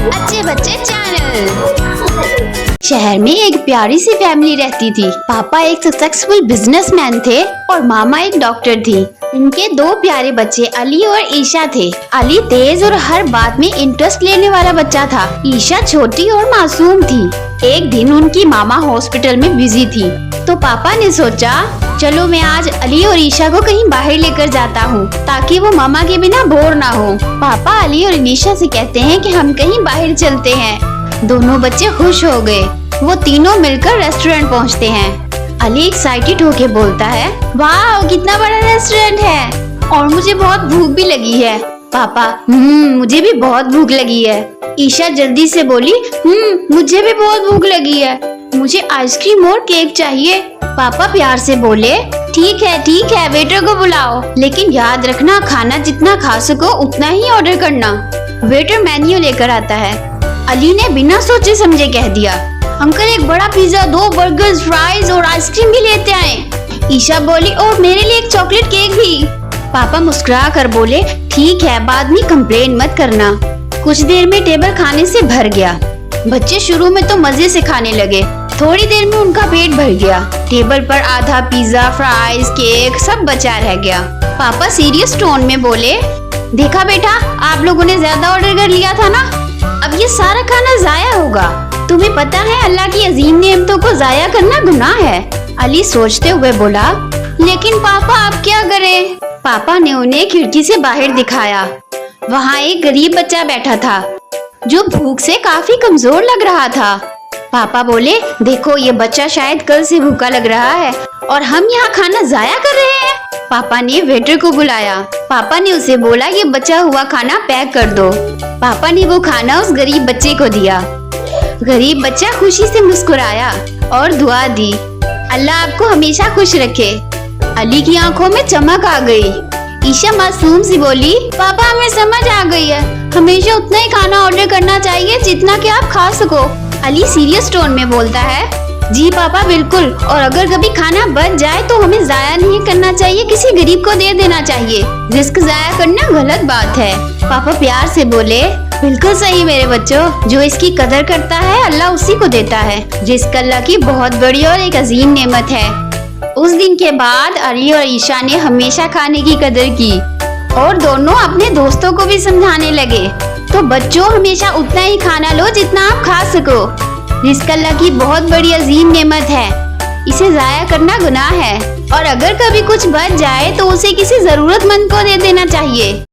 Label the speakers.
Speaker 1: अच्छे बच्चे चैनल। शहर में एक प्यारी सी फैमिली रहती थी। पापा एक सक्सेसफुल बिजनेसमैन थे और मामा एक डॉक्टर थी। उनके दो प्यारे बच्चे अली और ईशा थे। अली तेज और हर बात में इंटरेस्ट लेने वाला बच्चा था। ईशा छोटी और मासूम थी। एक दिन उनकी मामा हॉस्पिटल में बिजी थी, तो पापा ने सोचा चलो मैं आज अली और ईशा को कहीं बाहर लेकर जाता हूँ ताकि वो मामा के बिना बोर ना हो। पापा अली और ईशा से कहते हैं कि हम कहीं बाहर चलते हैं। दोनों बच्चे खुश हो गए। वो तीनों मिलकर रेस्टोरेंट पहुँचते हैं। अली एक्साइटेड होके बोलता है, वाह कितना बड़ा रेस्टोरेंट है और मुझे बहुत भूख भी लगी है। पापा, मुझे भी बहुत भूख लगी है। ईशा जल्दी से बोली, मुझे भी बहुत भूख लगी है, मुझे आइसक्रीम और केक चाहिए। पापा प्यार से बोले, ठीक है वेटर को बुलाओ, लेकिन याद रखना खाना जितना खा सको उतना ही ऑर्डर करना। वेटर मेन्यू लेकर आता है। अली ने बिना सोचे समझे कह दिया, अंकल एक बड़ा पिज्जा, 2 बर्गर्स, फ्राइज और आइसक्रीम भी लेते आए। ईशा बोली, और मेरे लिए एक चॉकलेट केक भी। पापा मुस्कुरा कर बोले, ठीक है बाद में कंप्लेन मत करना। कुछ देर में टेबल खाने से भर गया। बच्चे शुरू में तो मजे से खाने लगे। थोड़ी देर में उनका पेट भर गया। टेबल पर आधा पिज्जा, फ्राइज, केक सब बचा रह गया। पापा सीरियस टोन में बोले, देखा बेटा आप लोगों ने ज्यादा ऑर्डर कर लिया था ना, अब ये सारा खाना जाया होगा। तुम्हें पता है अल्लाह की अजीम नेमतों को जाया करना गुनाह है। अली सोचते हुए बोला, लेकिन पापा आप क्या करें। पापा ने उन्हें खिड़की से बाहर दिखाया। वहाँ एक गरीब बच्चा बैठा था जो भूख से काफी कमजोर लग रहा था। पापा बोले, देखो ये बच्चा शायद कल से भूखा लग रहा है और हम यहाँ खाना जाया कर रहे हैं। पापा ने वेटर को बुलाया। पापा ने उसे बोला, ये बचा हुआ खाना पैक कर दो। पापा ने वो खाना उस गरीब बच्चे को दिया। गरीब बच्चा खुशी से मुस्कुराया और दुआ दी, अल्लाह आपको हमेशा खुश रखे। अली की आंखों में चमक आ गई। ईशा मासूम सी बोली, पापा हमें समझ आ गई है, हमेशा उतना ही खाना ऑर्डर करना चाहिए जितना कि आप खा सको। अली सीरियस टोन में बोलता है, जी पापा बिल्कुल, और अगर कभी खाना बच जाए तो हमें जाया नहीं करना चाहिए, किसी गरीब को दे देना चाहिए। रिस्क जाया करना गलत बात है। पापा प्यार से बोले, बिल्कुल सही मेरे बच्चों, जो इसकी कदर करता है अल्लाह उसी को देता है। रिस्क अल्लाह की बहुत बड़ी और एक अजीम नेमत है। उस दिन के बाद अली और ईशा ने हमेशा खाने की कदर की और दोनों अपने दोस्तों को भी समझाने लगे, तो बच्चों हमेशा उतना ही खाना लो जितना आप खा सको। रिस्क अल्लाह की बहुत बड़ी अजीम नेमत है, इसे जाया करना गुनाह है और अगर कभी कुछ बच जाए तो उसे किसी जरूरतमंद को दे देना चाहिए।